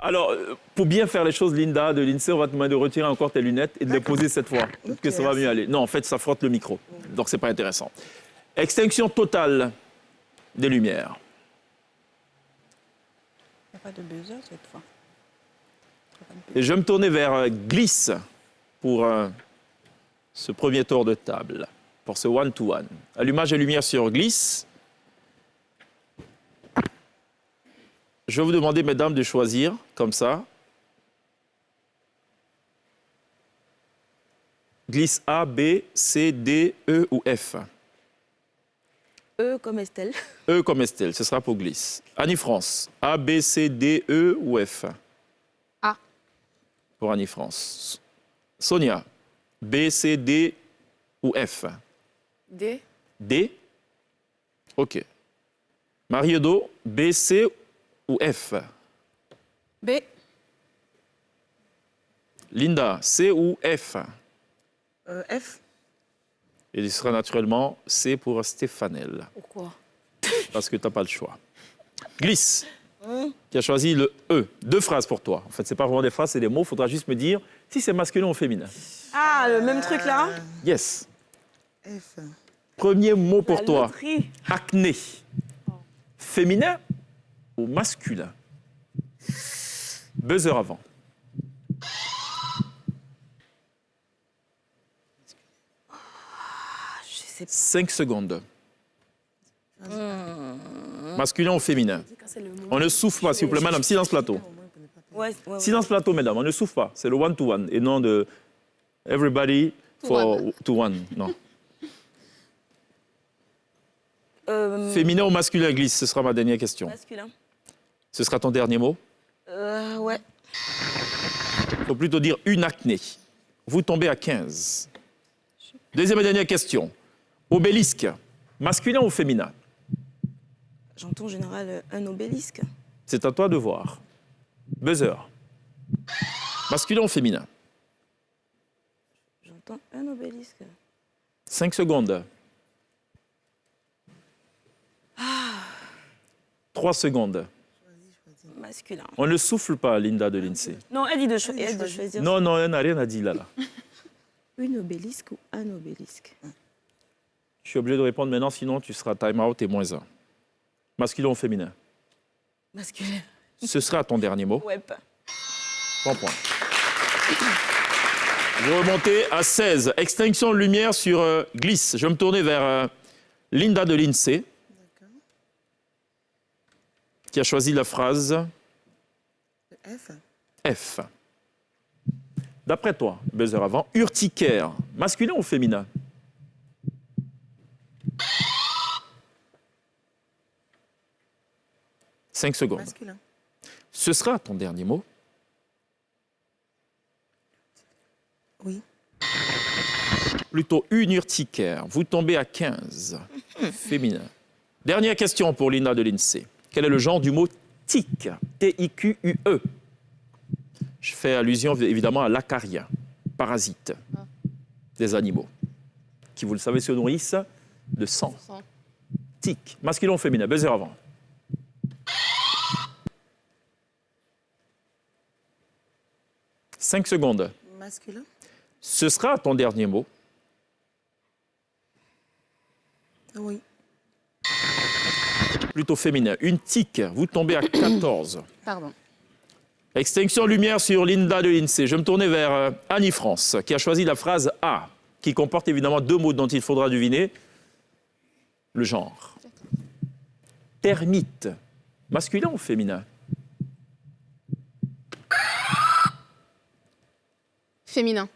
Alors, pour bien faire les choses, Linda, de l'INSEE, on va te demander de retirer encore tes lunettes et de les poser cette fois. Peut-être que ça va mieux aller. Non, en fait, ça frotte le micro. Donc, c'est pas intéressant. Extinction totale des lumières. Il n'y a pas de buzzer cette fois. Et je vais me tourner vers Glisse pour ce premier tour de table, pour ce one-to-one. Allumage de lumière sur Glisse. Je vais vous demander, mesdames, de choisir, comme ça. Glisse A, B, C, D, E ou F. E comme Estelle. E comme Estelle, ce sera pour Glisse. Annie-France, A, B, C, D, E ou F. A. Pour Annie-France. Sonia, B, C, D ou F. D. D. OK. Marie-Odo, B, C ou F. B. Linda, C ou F. F. Et ce sera naturellement C pour Stéphanelle, Pourquoi? parce que tu n'as pas le choix. Glisse, qui a choisi le E. 2 phrases pour toi. En fait, ce n'est pas vraiment des phrases, c'est des mots. Il faudra juste me dire si c'est masculin ou féminin. Ah, le même truc là. Yes. F. Premier mot pour La toi. loterie. Acné. Féminin ou masculin? Buzzer avant. Je sais pas. 5 secondes. Masculin ou féminin? On ne souffle pas, s'il vous plaît, madame. Silence plateau. Ouais. Silence plateau, mesdames. On ne souffle pas. C'est le one-to-one et non de everybody for to one. Non. Féminin ou masculin, Glisse? Ce sera ma dernière question. Masculin. Ce sera ton dernier mot? Ouais. Il faut plutôt dire une acné. Vous tombez à 15. Deuxième et dernière question. Obélisque, masculin ou féminin? J'entends en général un obélisque. C'est à toi de voir. Buzzer. Masculin ou féminin? J'entends un obélisque. 5 secondes. 3 secondes. Masculin. On ne souffle pas, Linda de l'INSEE. Non, elle dit de choisir. Non, non, elle n'a rien à dire là. Une obélisque ou un obélisque? Je suis obligé de répondre maintenant, sinon tu seras time out et -1. Masculin ou féminin? Masculin. Ce sera ton dernier mot. Ouais. Bon point. Je vais remonter à 16. Extinction de lumière sur Glisse. Je vais me tourner vers Linda de l'INSEE, qui a choisi la phrase F. F. D'après toi, buzzer avant, urticaire, masculin ou féminin? « 5 secondes. Masculin. Ce sera ton dernier mot. Oui. Plutôt une urticaire. Vous tombez à 15. Féminin. Dernière question pour Linda de l'INSEE. Quel est le genre du mot tique? T-I-Q-U-E. Je fais allusion évidemment à l'acarien, parasite des animaux, qui, vous le savez, se nourrissent de sang. Tique. Masculin ou féminin? Buzzer avant. « 5 secondes. Masculin. Ce sera ton dernier mot. Oui. Plutôt féminin. Une tique. Vous tombez à 14. Pardon. Extinction lumière sur Linda de l'INSEE. Je vais me tourner vers Annie-France, qui a choisi la phrase A, qui comporte évidemment 2 mots dont il faudra deviner le genre. Termite. Masculin ou féminin? Féminin.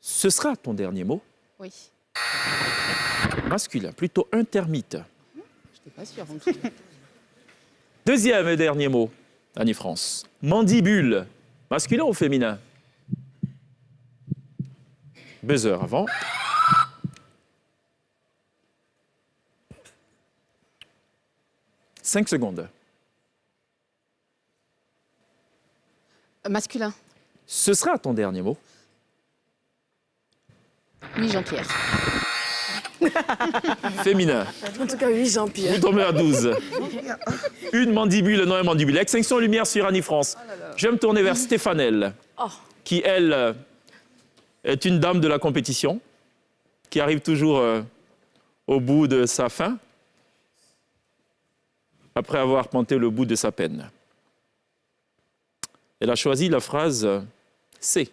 Ce sera ton dernier mot. Oui. Masculin. Plutôt un termite. Je n'étais pas sûre. En tout cas. Deuxième et dernier mot, Annie-France. Mandibule. Masculin ou féminin? Buzzer avant. « 5 secondes. Masculin. Ce sera ton dernier mot. Oui, Jean-Pierre. Féminin. En tout cas, oui, Jean-Pierre. Vous tombez à 12. Une mandibule, non un mandibule. Extinction lumière sur Annie France. Je vais me tourner vers Stéphanelle, qui, elle, est une dame de la compétition, qui arrive toujours au bout de sa fin, après avoir tenté le bout de sa peine. Elle a choisi la phrase C.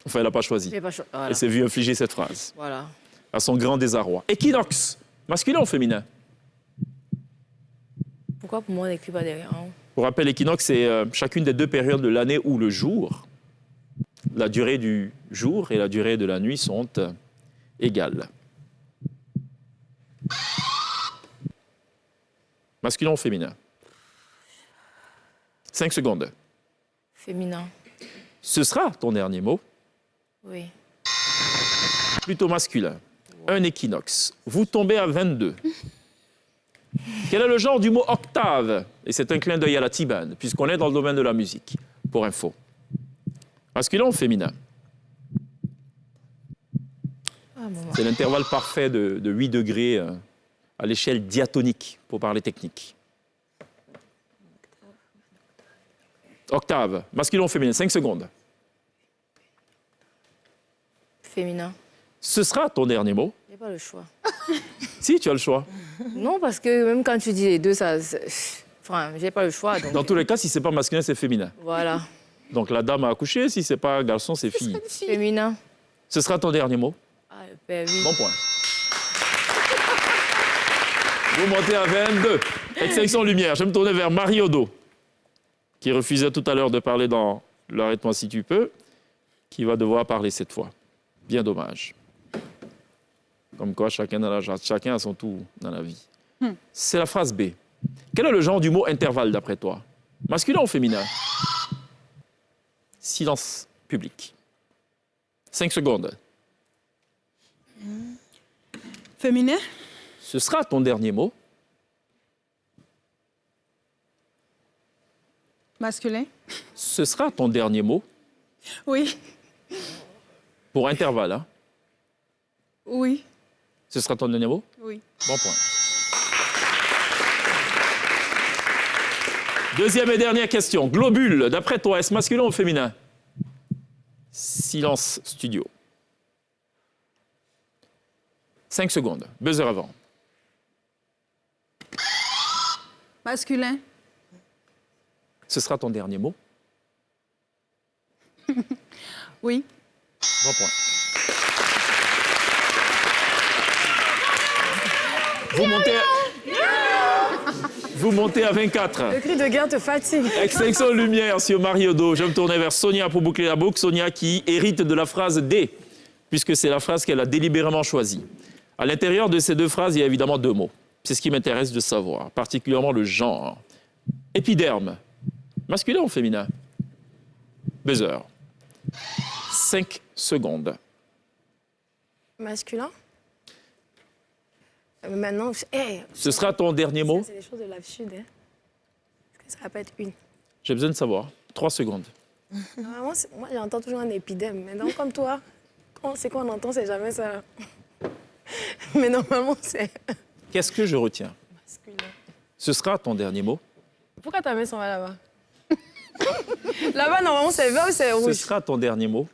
Enfin, elle n'a pas choisi. Voilà. Elle s'est vue infliger cette phrase, Voilà. à son grand désarroi. Équinoxe, masculin ou féminin? Pourquoi pour moi, on n'écrit pas derrière hein? Pour rappel, l'équinoxe, c'est chacune des deux périodes de l'année où le jour, la durée du jour et la durée de la nuit sont égales. Masculin ou féminin? 5 secondes. Féminin. Ce sera ton dernier mot, Oui. plutôt masculin. Un équinoxe. Vous tombez à 22. Quel est le genre du mot octave? Et c'est un clin d'œil à la tibane, puisqu'on est dans le domaine de la musique, pour info. Masculin ou féminin? Ah, maman. C'est l'intervalle parfait de 8 degrés à l'échelle diatonique, pour parler technique. Octave, masculin ou féminin, 5 secondes. Féminin. Ce sera ton dernier mot. J'ai pas le choix. Si, tu as le choix. Non, parce que même quand tu dis les deux, ça... Enfin, j'ai pas le choix. Donc... Dans tous les cas, si c'est pas masculin, c'est féminin. Voilà. Donc la dame a accouché, si c'est pas garçon, c'est fille. Féminin. Ce sera ton dernier mot. Ah, le père, oui. Bon point. Vous montez à 22. Extinction lumière. Je vais me tourner vers Marie Odo, qui refusait tout à l'heure de parler dans l'arrête-moi si tu peux, qui va devoir parler cette fois. Bien dommage. Comme quoi, chacun a son tour dans la vie. C'est la phrase B. Quel est le genre du mot intervalle d'après toi? Masculin ou féminin? Silence public. 5 secondes. Féminin? Ce sera ton dernier mot. Masculin? Ce sera ton dernier mot Oui. pour intervalle. Hein? Oui. Ce sera ton dernier mot? Oui. Bon point. Deuxième et dernière question. Globule, d'après toi, est-ce masculin ou féminin? Silence studio. 5 secondes. Buzzer avant. Masculin? Ce sera ton dernier mot? Oui. Bon point. Vous montez à 24. Le cri de guerre te fatigue. Extinction lumière sur Marie Odo. Je vais me tourner vers Sonia pour boucler la boucle. Sonia qui hérite de la phrase D, puisque c'est la phrase qu'elle a délibérément choisie. À l'intérieur de ces deux phrases, il y a évidemment 2 mots. C'est ce qui m'intéresse de savoir, particulièrement le genre. Épiderme, masculin ou féminin? Buzzer. 5 secondes. Masculin. Maintenant, hey, Ce sera ton dernier mot? c'est des choses de l'absurde. Hein. Est-ce que ça va pas être une? J'ai besoin de savoir. 3 secondes. Normalement, moi, j'entends toujours un épidème. Mais donc, comme toi, c'est qu'on entend, c'est jamais ça. Mais normalement, c'est Qu'est-ce que je retiens? masculin. Ce sera ton dernier mot? Pourquoi ta main s'en va là-bas? Là-bas, normalement, c'est vert ou c'est Ce rouge? sera ton dernier mot?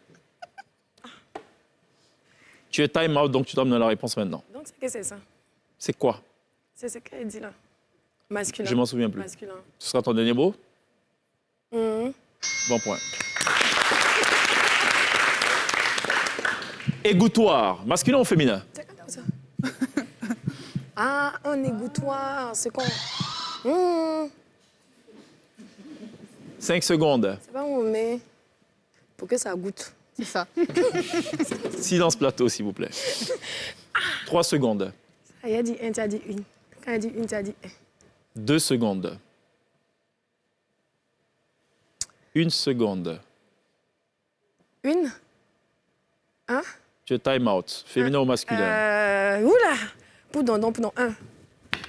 Tu es time out, donc tu dois me donner la réponse maintenant. Donc, c'est que c'est ça. C'est quoi? C'est ce qu'elle dit là. Masculin. Je m'en souviens plus. Masculin. Ce sera ton dernier mot? Mhm. Bon point. Égouttoir, masculin ou féminin? C'est comme ça. Ah, un égouttoir, c'est quoi? 5 secondes. C'est pas où on met pour que ça goûte. C'est ça. Silence plateau, s'il vous plaît. 3 secondes. Ah, il a dit un, tu as dit une. Quand il a dit une, tu as dit un. 2 secondes. 1 seconde. Une? Hein? Tu es time out. Féminin ou masculin? Oula! Poudon, un.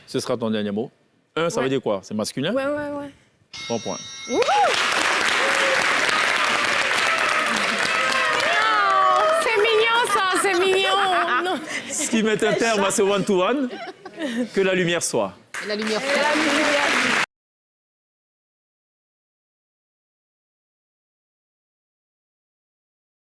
Ce sera ton dernier mot. 1, ça Ouais. veut dire quoi? C'est masculin? Ouais. Bon point. C'est mignon, ça, c'est mignon. Non, Ce qui met un terme à ce one-to-one, que la lumière soit. La lumière. La lumière.